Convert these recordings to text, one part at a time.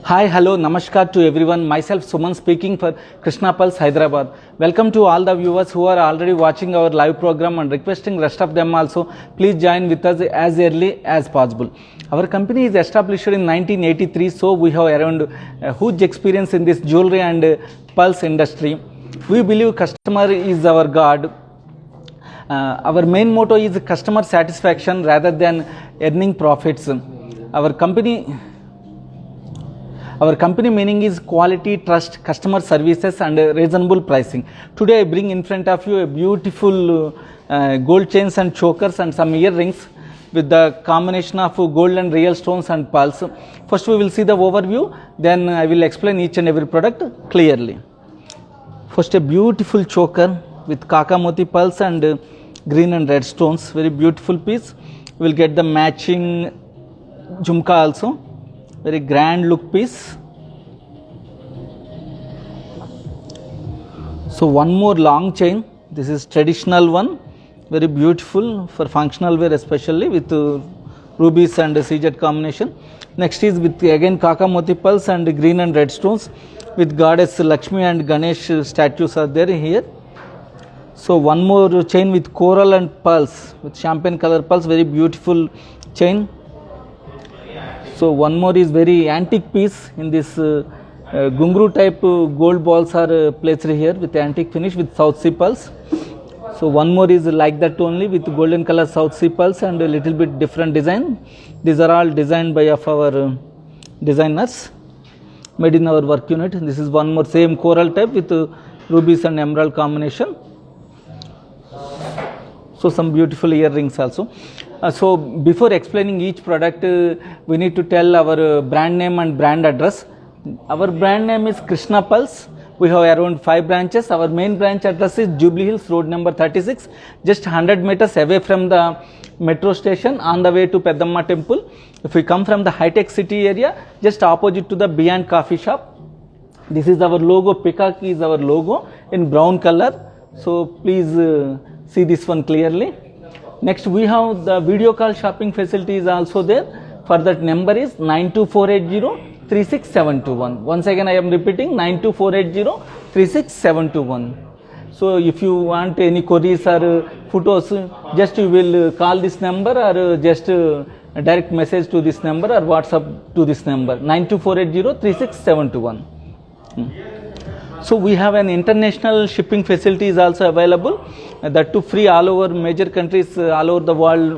Hi, hello, namaskar to everyone. Myself Suman speaking for Krishna Pulse Hyderabad. Welcome to all the viewers who are already watching our live program and requesting rest of them also. Please join with us as early as possible. Our company is established in 1983, so we have around a huge experience in this jewelry and pulse industry. We believe customer is our God. Our main motto is customer satisfaction rather than earning profits. Our company meaning is quality, trust, customer services and reasonable pricing. Today I bring in front of you a beautiful gold chains and chokers and some earrings with the combination of gold and real stones and pearls. First we will see the overview, then I will explain each and every product clearly. First a beautiful choker with kakamoti pearls and green and red stones, very beautiful piece. We will get the matching jhumka also. Very grand look piece. So one more long chain. This is traditional one, very beautiful for functional wear, especially with rubies and CZ combination. Next is with again kakamoti pearls and green and red stones with goddess Lakshmi and Ganesh statues are there here. So one more chain with coral and pearls with champagne color pearls, very beautiful chain. So one more is very antique piece in this gungru type gold balls are placed here with antique finish with South Sea pearls. So one more is like that only with golden color South Sea pearls and a little bit different design. These are all designed by of our designers, made in our work unit. This is one more same coral type with rubies and emerald combination. So some beautiful earrings also. So before explaining each product, we need to tell our brand name and brand address. Our brand name is Krishna Pulse. We have around 5 branches. Our main branch address is Jubilee Hills Road number 36, just 100 meters away from the metro station on the way to Peddamma Temple. If we come from the high-tech city area, just opposite to the Beyond Coffee Shop. This is our logo, peacock is our logo in brown color. So please see this one clearly. Next we have the video call shopping facility is also there. For that number is 92480-36721. Once again I am repeating 92480-36721. So if you want any queries or photos, just you will call this number or just direct message to this number or WhatsApp to this number 92480-36721. So we have an international shipping facility is also available, that to free all over major countries all over the world.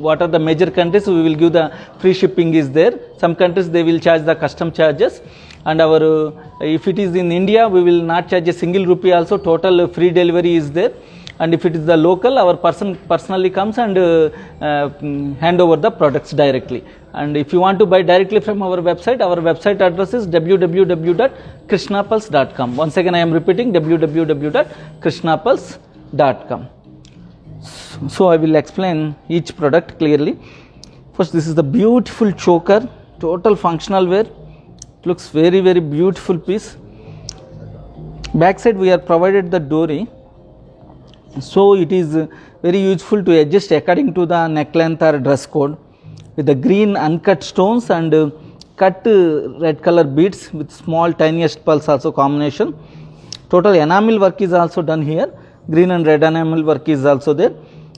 What are the major countries, we will give the free shipping is there. Some countries they will charge the custom charges, and our if it is in India we will not charge a single rupee also, total free delivery is there. And if it is the local, our person personally comes and hand over the products directly. And if you want to buy directly from our website address is www.krishnapulse.com. Once again I am repeating www.krishnapulse.com. So I will explain each product clearly. First, this is the beautiful choker, total functional wear. It looks very beautiful piece. Back side we are provided the dory. So it is very useful to adjust according to the neck length or dress code, with the green uncut stones and cut red color beads with small tiniest pearls also combination. Total enamel work is also done here. Green and red enamel work is also there.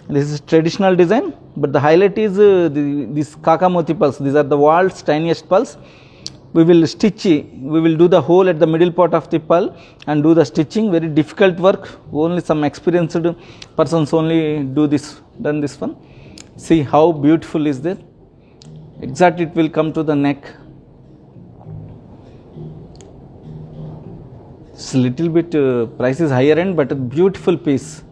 This is traditional design, but the highlight is this kakamoti pearls. These are the world's tiniest pearls. We will stitch, we will do the hole at the middle part of the pearl and do the stitching. Very difficult work, only some experienced persons only done this one. See how beautiful is there. Exactly it will come to the neck. It's a little bit price is higher end, but a beautiful piece.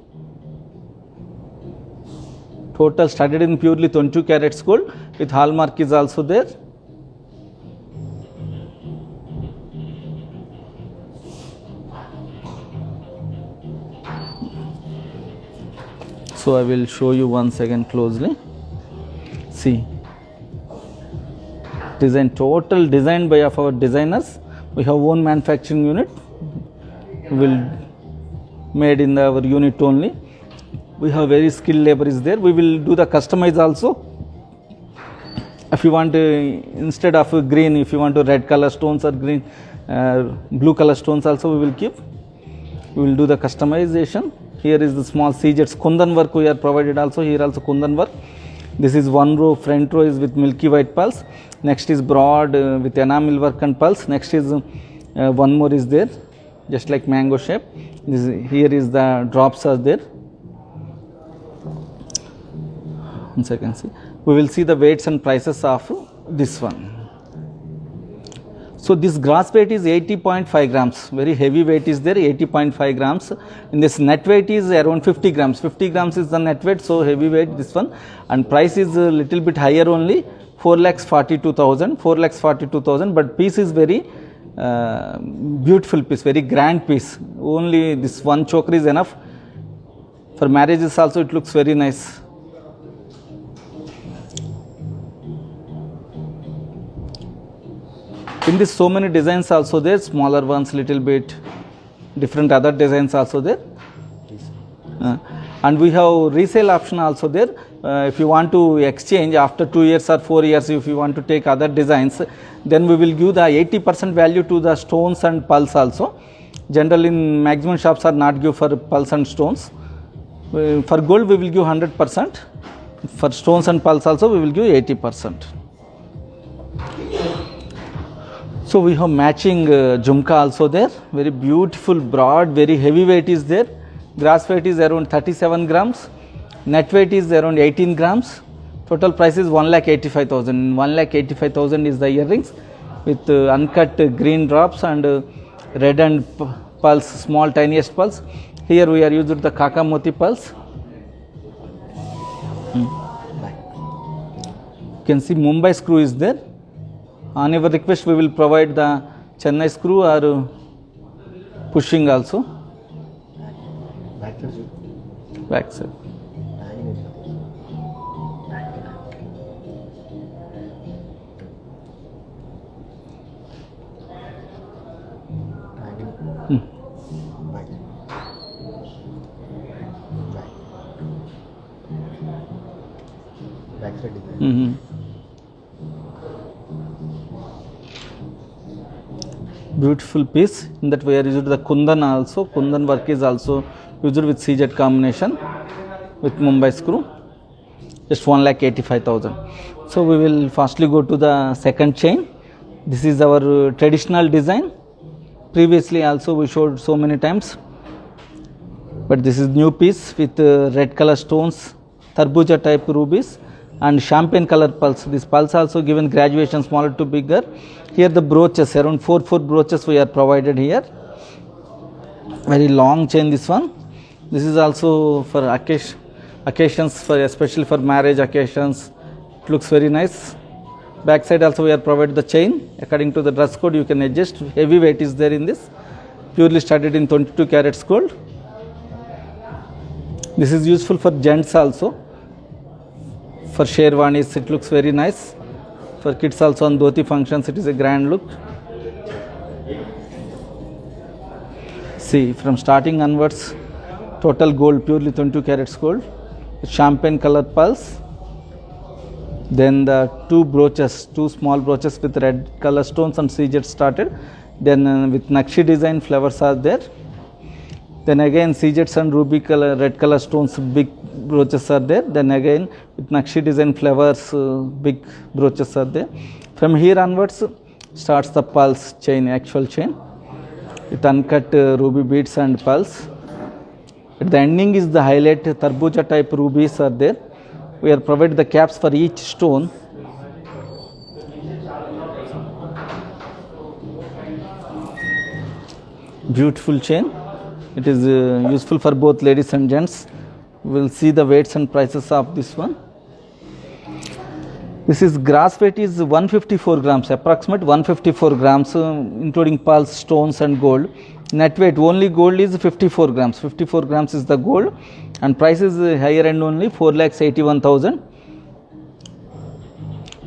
Total studded in purely 22 carats gold with hallmark is also there. So I will show you once again closely. See, design, total designed by of our designers. We have own manufacturing unit. Will made in our unit only. We have very skilled labor is there. We will do the customize also. If you want to, instead of green, if you want to red color stones or green blue color stones also we will keep. We will do the customization. Here is the small CJets Kundan work we are provided also. Here also Kundan work. This is one row, front row is with milky white pulse. Next is broad with enamel work and pulse. Next is one more is there, just like mango shape. Here is the drops are there. Once I can see, we will see the weights and prices of this one. So this gross weight is 80.5 grams, very heavy weight is there, 80.5 grams. In this net weight is around 50 grams, 50 grams is the net weight, so heavy weight this one. And price is a little bit higher only, 4,42,000, but piece is very beautiful piece, very grand piece. Only this one choker is enough. For marriages also it looks very nice. In this so many designs also there, smaller ones little bit, different other designs also there. And we have resale option also there. If you want to exchange after 2 years or 4 years, if you want to take other designs, then we will give the 80% value to the stones and pulse also. Generally in maximum shops are not give for pulse and stones. For gold we will give 100%. For stones and pulse also we will give 80%. So we have matching jhumka also there, very beautiful, broad, very heavy weight is there. Gross weight is around 37 grams, net weight is around 18 grams. Total price is 1,85,000. 1,85,000 is the earrings with uncut green drops and red and pulse, small tiniest pulse. Here we are using the Kaka Moti pulse. You can see Mumbai screw is there. On your request, we will provide the Chennai screw or pushing also. Back side. Beautiful piece. In that we are used the Kundan also. Kundan work is also used with CZ combination with Mumbai screw. Just 1,85,000. So we will firstly go to the second chain. This is our traditional design. Previously also we showed so many times, but this is new piece with red color stones, tarbuja type rubies and champagne color pulse. This pulse also given graduation smaller to bigger. Here the brooches, around 4 brooches we are provided here. Very long chain this one. This is also for occasions, for especially for marriage occasions. It looks very nice. Back side also we are provided the chain. According to the dress code you can adjust. Heavy weight is there in this. Purely studded in 22 carats gold. This is useful for gents also. For sherwanis it looks very nice. For kids also on dhoti functions it is a grand look. See, from starting onwards, total gold, purely 22 carats gold, champagne color pulse. Then the 2 brooches, 2 small brooches with red color stones and CZ started. Then with Nakshi design flowers are there. Then again CZs and ruby color, red color stones, big brooches are there. Then again with Nakshi design flowers, big brooches are there. From here onwards starts the pulse chain, actual chain with uncut ruby beads and pulse. At the ending is the highlight, tarbuja type rubies are there. We are provided the caps for each stone. Beautiful chain. It is useful for both ladies and gents. We will see the weights and prices of this one. This is gross weight is 154 grams, approximate 154 grams, including pulse, stones and gold. Net weight only gold is 54 grams. 54 grams is the gold, and price is higher end only 4,81,000.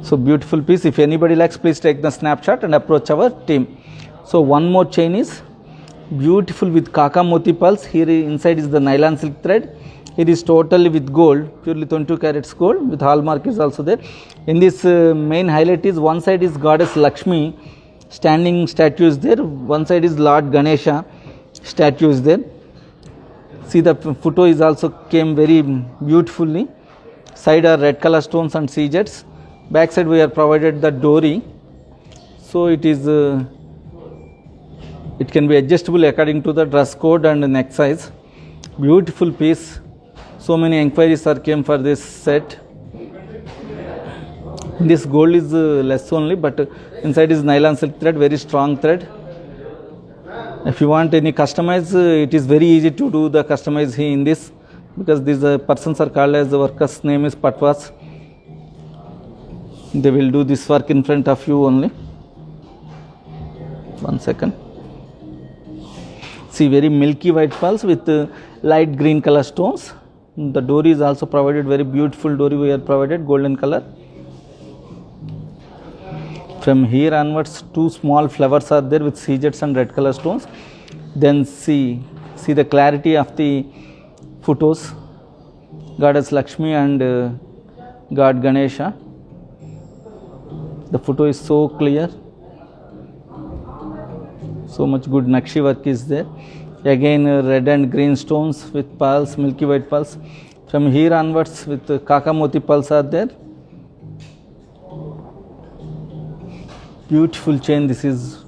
So beautiful piece. If anybody likes, please take the snapshot and approach our team. So one more chain is beautiful with Kaka Moti pulse. Here inside is the nylon silk thread. It is totally with gold, purely 22 carats gold with hallmark is also there. In this main highlight is one side is goddess Lakshmi, standing statue is there. One side is Lord Ganesha, statue is there. See the photo is also came very beautifully. Side are red color stones and sea jets. Back side we are provided the dory. So it is it can be adjustable according to the dress code and neck size. Beautiful piece. So many inquiries are came for this set. This gold is less only, but inside is nylon silk thread, very strong thread. If you want any customize, it is very easy to do the customize in this, because these persons are called as the workers name is Patwas. They will do this work in front of you only. 1 second. See, very milky white pearls with light green color stones. The dory is also provided, very beautiful dory we are provided, golden color. From here onwards, 2 small flowers are there with sea jets and red color stones. Then see the clarity of the photos, goddess Lakshmi and god Ganesha. The photo is so clear. So much good Nakshi work is there. Again red and green stones with pearls, milky white pearls. From here onwards with Kakamoti pearls are there. Beautiful chain. This is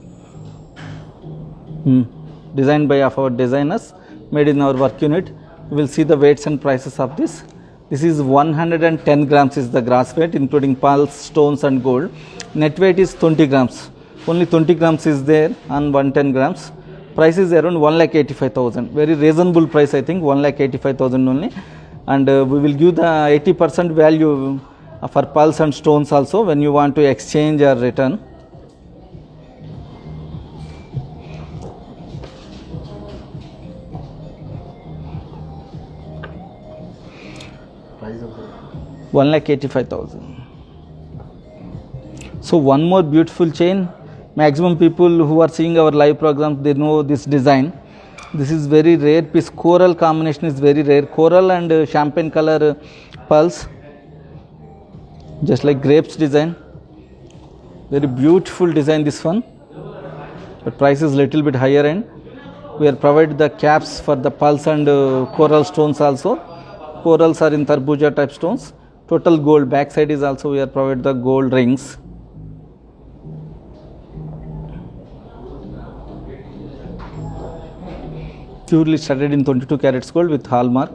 designed by our designers, made in our work unit. We will see the weights and prices of this. This is 110 grams is the gross weight, including pearls, stones and gold. Net weight is 20 grams. Only 20 grams is there on 110 grams. Price is around 1,85,000. Very reasonable price, I think, 1,85,000 only. And we will give the 80% value for pearls and stones also when you want to exchange or return. Price of 1,85,000. So one more beautiful chain. Maximum people who are seeing our live programs, they know this design. This is very rare piece. Coral combination is very rare. Coral and champagne color pearls, just like grapes design. Very beautiful design this one. But price is little bit higher end. We are provided the caps for the pearls and coral stones also. Corals are in tarbuja type stones. Total gold. Back side is also we are provided the gold rings. Purely studded in 22 carats gold with hallmark.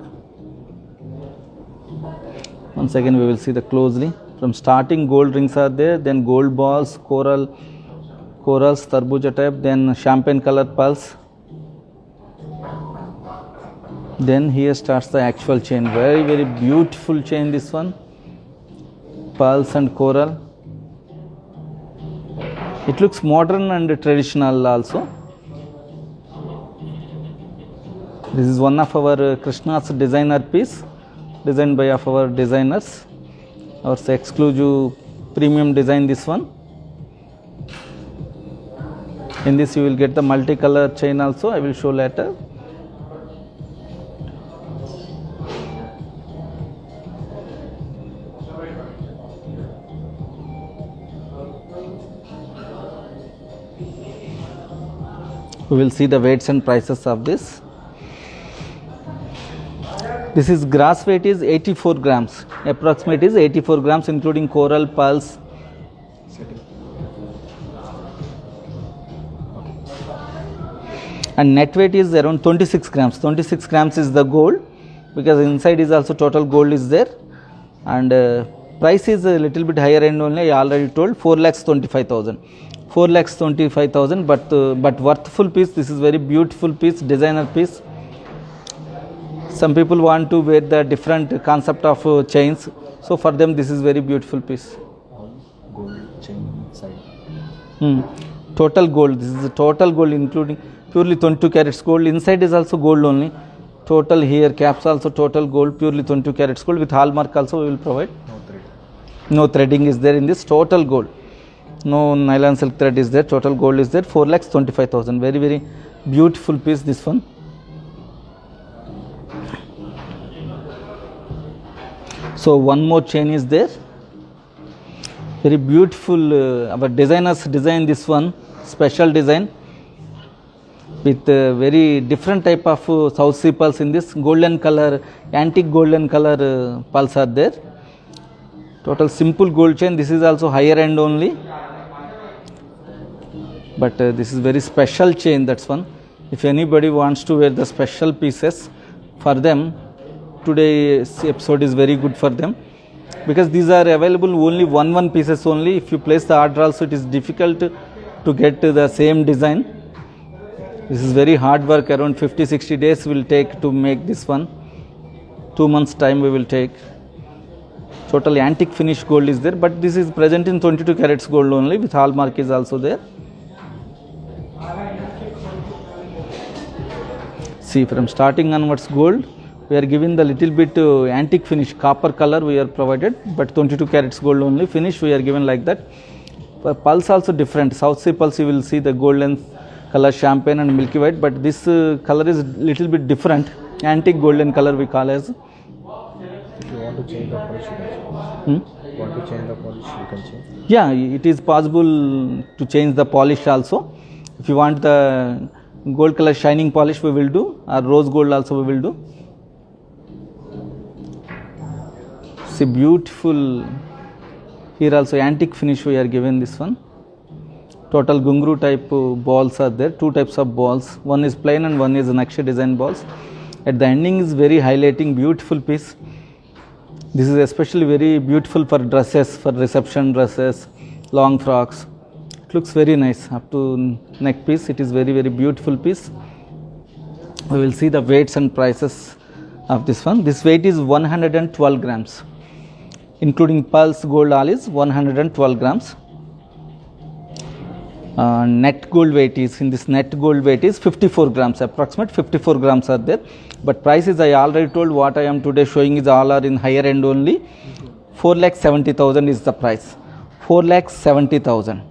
Once again we will see the closely. From starting gold rings are there, then gold balls, corals, tarbuja type, then champagne color pearls. Then here starts the actual chain. Very, very beautiful chain this one. Pearls and coral. It looks modern and traditional also. This is one of our Krishna's designer piece, designed by our designers. Our exclusive premium design this one. In this you will get the multicolor chain also, I will show later. We will see the weights and prices of this. This is gross weight is 84 grams. Approximate is 84 grams including coral, pearls. And net weight is around 26 grams. 26 grams is the gold, because inside is also total gold is there. And price is a little bit higher end only, I already told, 4,25,000. 4,25,000, but worthful piece. This is very beautiful piece, designer piece. Some people want to wear the different concept of chains, so for them this is very beautiful piece. All gold chain inside. Total gold. This is a total gold including purely 22 carats gold. Inside is also gold only. Total here caps also total gold, purely 22 carats gold with hallmark also we will provide. No thread. No threading is there in this. Total gold. No nylon silk thread is there. Total gold is there. 4,25,000. Very, very beautiful piece this one. So one more chain is there. Very beautiful. Our designers designed this one, special design with very different type of South Sea pulse in this golden color, antique golden color pulse are there. Total simple gold chain. This is also higher end only, but this is very special chain. That's one. If anybody wants to wear the special pieces for them, today's episode is very good for them, because these are available only one pieces only. If you place the order also, it is difficult to get the same design. This is very hard work. Around 50-60 days will take to make this one. 2 months time we will take. Total antique finish gold is there, but this is present in 22 carats gold only, with hallmark is also there. See, from starting onwards gold, we are giving the little bit antique finish, copper color we are provided, but 22 carats gold only. Finish we are given like that. Pulse also different. South Sea pulse you will see the golden color, champagne and milky white, but this color is little bit different. Antique golden color we call as. If you want to change the polish, you can change. Want to change the polish, you can change. Yeah, it is possible to change the polish also. If you want the gold color shining polish, we will do, or rose gold also we will do. See, beautiful. Here also antique finish we are given this one. Total gungru type balls are there. 2 types of balls. One is plain and one is Nakshi design balls. At the ending is very highlighting, beautiful piece. This is especially very beautiful for dresses, for reception dresses, long frocks. It looks very nice up to neck piece. It is very beautiful piece. We will see the weights and prices of this one. This weight is 112 grams, including pulse gold all is 112 grams. Net gold weight is, in this net gold weight is 54 grams, approximate 54 grams are there. But prices I already told, what I am today showing is all are in higher end only. 4,70,000 is the price. 4,70,000.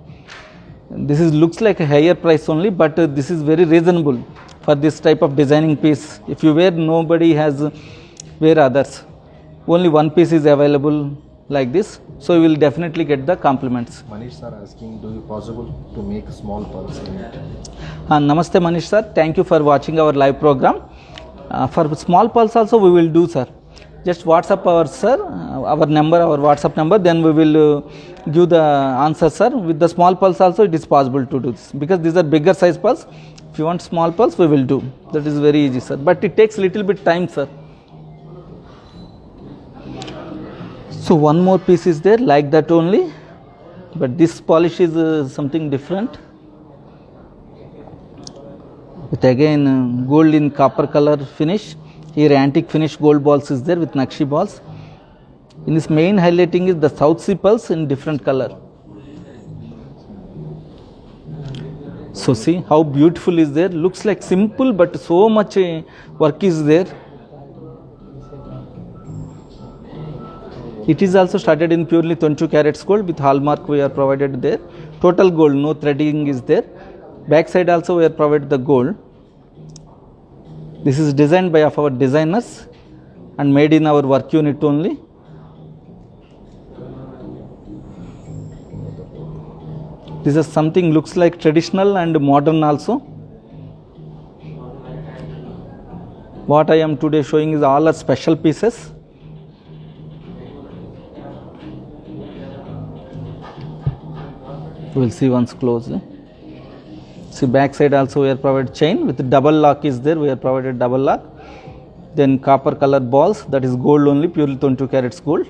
This is looks like a higher price only, but this is very reasonable for this type of designing piece. If you wear, nobody has wear others. Only one piece is available like this, so you will definitely get the compliments. Manish sir asking, do you possible to make small pulse in it? Namaste Manish sir, thank you for watching our live program. For small pulse also we will do, sir. Just WhatsApp our sir, our number, our WhatsApp number, then we will give the answer, sir. With the small pulse also it is possible to do this, because these are bigger size pulse. If you want small pulse, we will do. That is very easy, sir, but it takes little bit time, sir. So one more piece is there like that only, but this polish is something different. With again gold in copper color finish. Here antique finish gold balls is there with Nakshi balls. In this main highlighting is the South Sea pulse in different color. So see how beautiful is there. Looks like simple, but so much work is there. It is also started in purely 22 carats gold, with hallmark we are provided there. Total gold, no threading is there. Back side also we are provided the gold. This is designed by our designers and made in our work unit only. This is something looks like traditional and modern also. What I am today showing is all are special pieces. We will see once closely. See, back side also we are provided chain with double lock is there. We are provided double lock. Then copper color balls, that is gold only, purely 22 carats gold.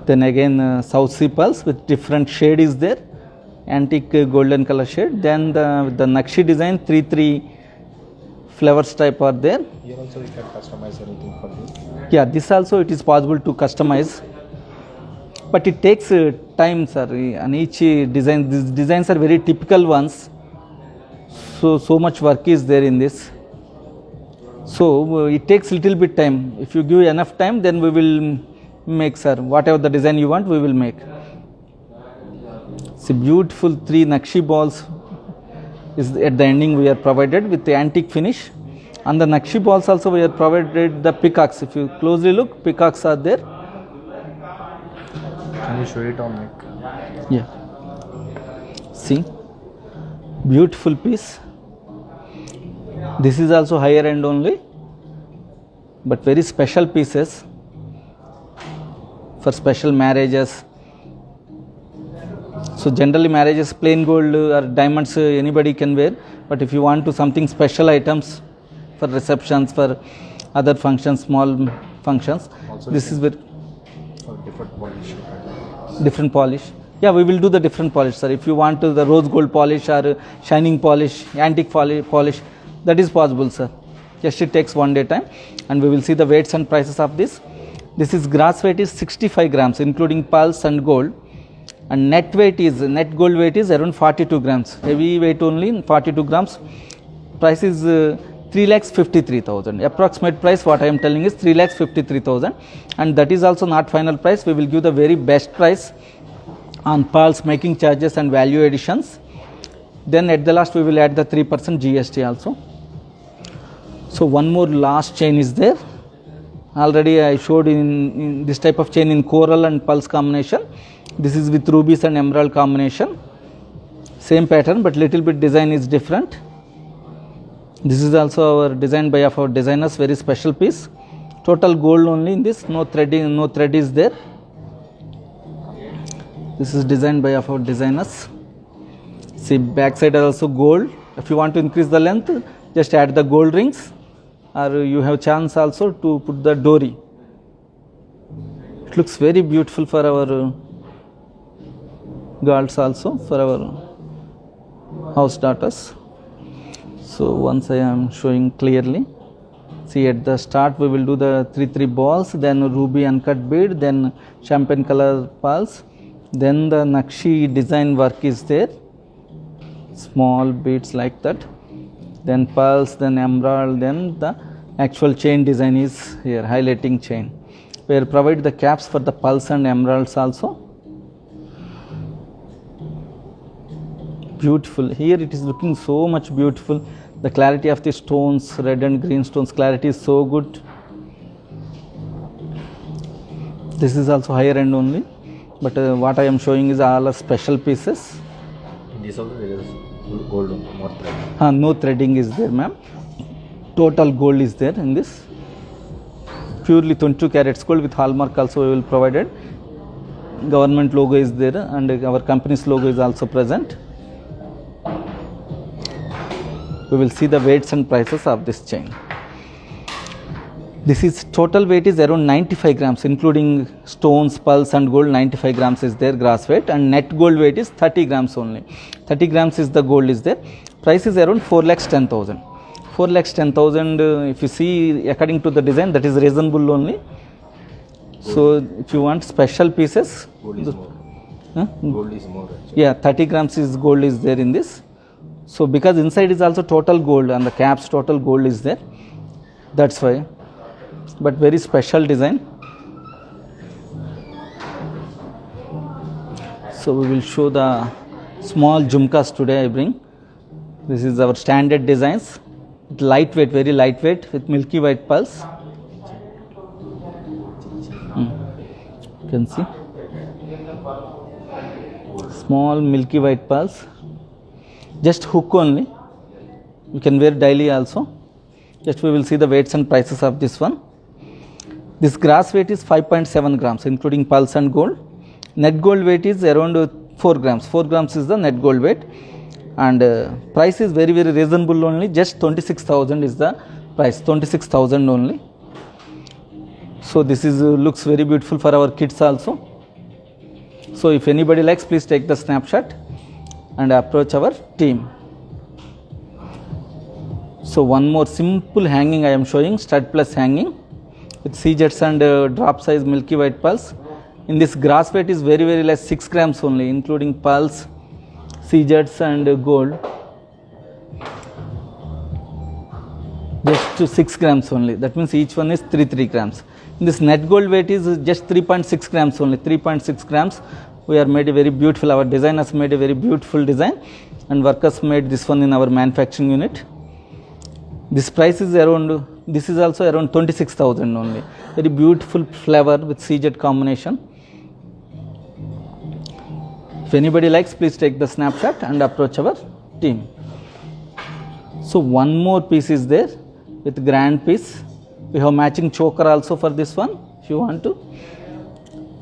Then again South Sea pulse with different shade is there, antique golden color shade. Then the Nakshi design 3 flowers type are there. Here also you can customize anything for this. Yeah, this also it is possible to customize, but it takes time, sir. And each design, these designs are very typical ones, so much work is there in this. So it takes little bit time. If you give enough time, then we will make, sir, whatever the design you want, we will make. See, beautiful 3 Nakshi balls is at the ending we are provided with the antique finish. On the Nakshi balls also we are provided the peacocks. If you closely look, peacocks are there. Can you show it on neck? Yeah. See, beautiful piece. This is also higher end only, but very special pieces for special marriages. So generally marriages plain gold or diamonds anybody can wear, but if you want to something special items for receptions, for other functions, small functions, Also this is very or different polish. different polish. Yeah, we will do the different polish, sir. If you want the rose gold polish or shining polish, antique polish, that is possible, sir. Just it takes 1 day time, and we will see the weights and prices of this. This is gross weight is 65 grams, including pulse and gold, and net gold weight is around 42 grams. Heavy weight only 42 grams. Price is 3,53,000. Approximate price what I am telling is 3,53,000, and that is also not final price. We will give the very best price on pearls, making charges and value additions. Then at the last we will add the 3% GST also. So one more last chain is there. Already I showed in this type of chain in coral and pulse combination. This is with rubies and emerald combination. Same pattern but little bit design is different. This is also our design by our designers, very special piece. Total gold only in this, no threading, no thread is there. This is designed by our designers. See, back side are also gold. If you want to increase the length, just add the gold rings, or you have chance also to put the dory. It looks very beautiful for our girls also, for our house daughters. So once I am showing clearly, see at the start we will do the 3 balls, then ruby uncut bead, then champagne color pearls, then the Nakshi design work is there, small beads like that, then pearls, then emerald, then the actual chain design is here, highlighting chain. We will provide the caps for the pearls and emeralds also. Beautiful. Here it is looking so much beautiful. The clarity of the stones, red and green stones, clarity is so good. This is also higher end only, but what I am showing is all special pieces. In this also there is gold on more thread. No threading is there, ma'am. Total gold is there in this. Purely 22 carats gold with hallmark also we will provided. Government logo is there and our company's logo is also present. We will see the weights and prices of this chain. This is total weight is around 95 grams, including stones, pearls and gold. 95 grams is there gross weight, and net gold weight is 30 grams only. 30 grams is the gold is there. Price is around 4,10,000. 4,10,000. If you see according to the design, that is reasonable only. So if you want special pieces, Gold is more. Gold is more. Yeah, 30 grams is gold is there in this. So because inside is also total gold and the caps total gold is there, that's why. But very special design. So we will show the small jhumkas today I bring. This is our standard designs. Lightweight, very lightweight with milky white pearls. You can see. Small milky white pearls. Just hook only. You can wear daily also. Just we will see the weights and prices of this one. This gross weight is 5.7 grams, including pulse and gold. Net gold weight is around 4 grams. 4 grams is the net gold weight. And price is very, very reasonable only. Just 26,000 is the price. 26,000 only. So this is looks very beautiful for our kids also. So if anybody likes, please take the snapshot and approach our team. So one more simple hanging I am showing, stud plus hanging with CJets and drop size milky white pearls. In this gross weight is very, very less, 6 grams only, including pearls, CJets and gold. Just to 6 grams only. That means each one is 3 grams. In this net gold weight is just 3.6 grams only. 3.6 grams. We are made a very beautiful. Our designers made a very beautiful design, and workers made this one in our manufacturing unit. This price is around, this is also around 26,000 only. Very beautiful flower with CZ combination. If anybody likes, please take the snapshot and approach our team. So one more piece is there with grand piece. We have matching choker also for this one if you want to.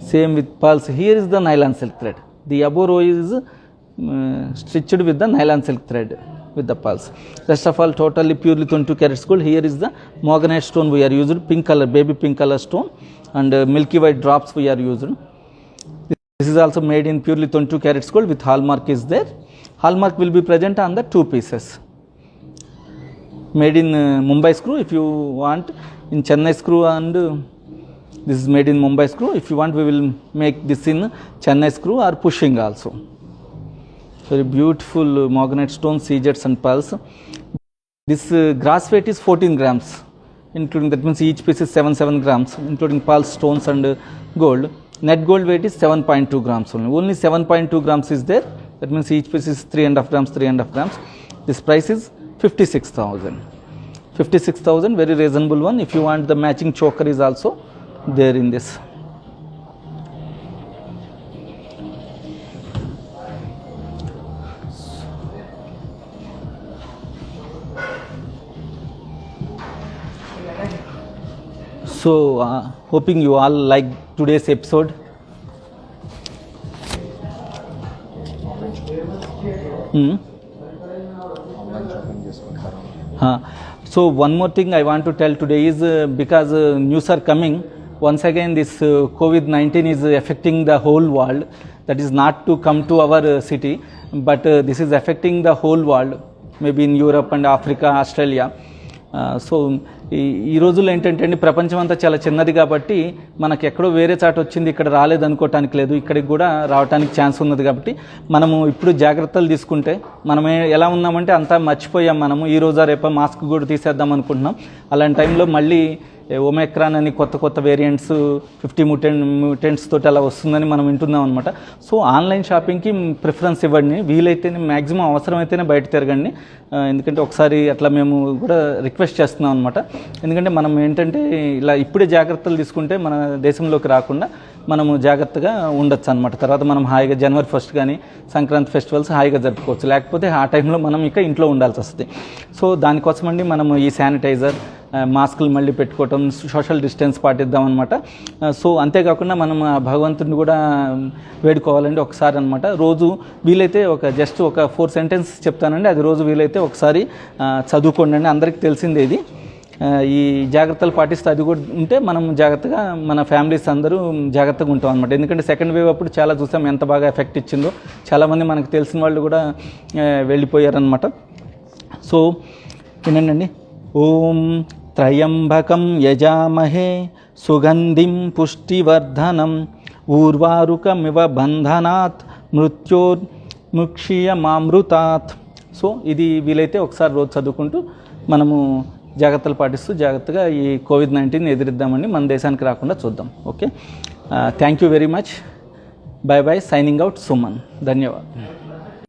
Same with pearls. Here is the nylon silk thread. The above row is stitched with the nylon silk thread with the pearls. Rest of all totally purely 22 karats gold. Here is the morganite stone we are used, pink color, baby pink color stone, and milky white drops we are used. This is also made in purely 22 karats gold with hallmark is there. Hallmark will be present on the two pieces. Made in Mumbai screw if you want, in Chennai screw, and this is made in Mumbai screw. If you want, we will make this in Chennai screw or pushing also. Very beautiful morganite stone, CZs and pearls. This gross weight is 14 grams, including, that means each piece is 7 grams, including pearls, stones and gold. Net gold weight is 7.2 grams only. Only 7.2 grams is there. That means each piece is 3.5 grams, 3.5 grams. This price is 56,000. 56,000, very reasonable one. If you want, the matching choker is also there in this. So hoping you all like today's episode. Online shopping చేసుకుంటారు. So one more thing I want to tell today is because news are coming, once again this COVID-19 is affecting the whole world. That is not to come to our city, but this is affecting the whole world, maybe in Europe and Africa, Australia. So ఈ రోజుల్లో ఏంటంటే అండి, ప్రపంచం అంతా చాలా చిన్నది కాబట్టి మనకు ఎక్కడో వేరే చాట వచ్చింది ఇక్కడ రాలేదు అనుకోవటానికి లేదు, ఇక్కడికి కూడా రావడానికి ఛాన్స్ ఉన్నది. కాబట్టి మనము ఇప్పుడు జాగ్రత్తలు తీసుకుంటే మనమే ఎలా ఉన్నామంటే అంతా మర్చిపోయాం. మనము ఈ రోజా రేపా మాస్క్ కూడా తీసేద్దాం అనుకుంటున్నాం. అలాంటి టైంలో మళ్ళీ ఒమిక్రాన్ అని కొత్త వేరియంట్స్ 50 మ్యూటెంట్స్ తోటి అలా వస్తుందని మనం వింటున్నాం అనమాట. సో ఆన్లైన్ షాపింగ్కి ప్రిఫరెన్స్ ఇవ్వండి, వీలైతేనే మ్యాక్సిమం అవసరమైతేనే బయట తిరగండి. ఎందుకంటే ఒకసారి అట్లా మేము కూడా రిక్వెస్ట్ చేస్తున్నాం అనమాట. ఎందుకంటే మనం ఏంటంటే ఇలా ఇప్పుడే జాగ్రత్తలు తీసుకుంటే మన దేశంలోకి రాకుండా మనము జాగ్రత్తగా ఉండొచ్చు అనమాట. తర్వాత మనం హాయిగా జనవరి 1 కానీ సంక్రాంతి ఫెస్టివల్స్ హాయిగా జరుపుకోవచ్చు. లేకపోతే ఆ టైంలో మనం ఇక ఇంట్లో ఉండాల్సి వస్తుంది. సో దానికోసమండి మనము ఈ శానిటైజర్, మాస్కులు మళ్ళీ పెట్టుకోవటం, సోషల్ డిస్టెన్స్ పాటిద్దామన్నమాట. సో అంతేకాకుండా మనం భగవంతుడిని కూడా వేడుకోవాలండి ఒకసారి అనమాట. రోజు వీలైతే జస్ట్ ఒక 4 సెంటెన్స్ చెప్తానండి, అది రోజు వీలైతే ఒకసారి చదువుకోండి అండి. అందరికీ తెలిసిందే ఇది. ఈ జాగ్రత్తలు పాటిస్తే అది కూడా ఉంటే మనం జాగ్రత్తగా, మన ఫ్యామిలీస్ అందరూ జాగ్రత్తగా ఉంటాం అనమాట. ఎందుకంటే సెకండ్ వేవ్ అప్పుడు చాలా చూసాం ఎంత బాగా ఎఫెక్ట్ ఇచ్చిందో. చాలామంది మనకు తెలిసిన వాళ్ళు కూడా వెళ్ళిపోయారనమాట. సో వినండి. ఓం త్రయంబకం యజామహే సుగంధిం పుష్టివర్ధనం ఊర్వారుకమివ బంధనాత్ మృత్యోర్ముక్షీయమామృతాత్. సో ఇది వీలైతే ఒకసారి రోజు చదువుకుంటూ మనము జాగ్రత్తలు పాటిస్తూ జాగ్రత్తగా ఈ COVID-19 ఎదిరిద్దామండి, మన దేశానికి రాకుండా చూద్దాం. Okay, thank you very much. Bye bye. Signing out, Suman. ధన్యవాదాలు.